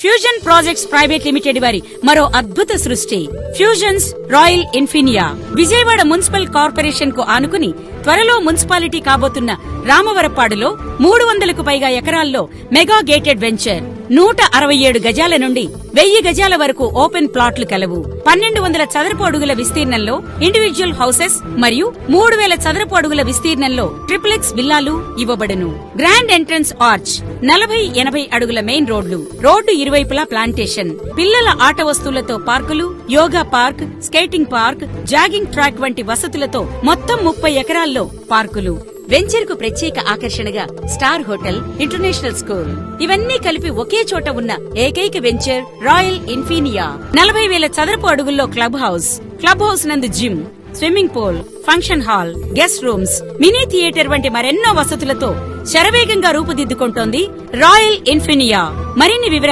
Fusion projects private limited వారి మరో అద్భుత సృష్టి fusions royal ఇన్ఫినియా. Vijayawada municipal corporation కు ఆనుకుని త్వరలో మున్సిపాలిటీ కాబోతున్న రామవరపాడులో 300కు పైగా ఎకరాల్లో మెగా గేటెడ్ వెంచర్. 167 గజాల నుండి 1000 గజాల వరకు ఓపెన్ ప్లాట్లు కలవు. 1200 చదరపు అడుగుల విస్తీర్ణంలో ఇండివిడ్యువల్ హౌసెస్ మరియు 3000 చదరపు అడుగుల విస్తీర్ణంలో ట్రిప్లెక్స్ విల్లాలు ఇవ్వబడును. గ్రాండ్ ఎంట్రన్స్ ఆర్చ్, 40-80 అడుగుల మెయిన్ రోడ్లు, రోడ్డు ఇరువైపులా ప్లాంటేషన్, పిల్లల ఆట వస్తువులతో పార్కులు, yoga park, skating park, jogging track వంటి వసతులతో మొత్తం 30 ఎకరాల్లో పార్కులు. వెంచర్ కు ప్రత్యేక ఆకర్షణగా స్టార్ హోటల్, ఇంటర్నేషనల్ స్కూల్ ఇవన్నీ కలిపి ఒకే చోట ఉన్న ఏకైక వెంచర్ రాయల్ ఇన్ఫినియా. 40,000 చదరపు అడుగుల్లో క్లబ్ హౌస్ నందు gym, swimming pool, function hall, guest rooms, mini theatre వంటి మరెన్నో వసతులతో శరవేగంగా రూపుదిద్దుకుంటోంది రాయల్ ఇన్ఫినియా. మరిన్ని వివరాలు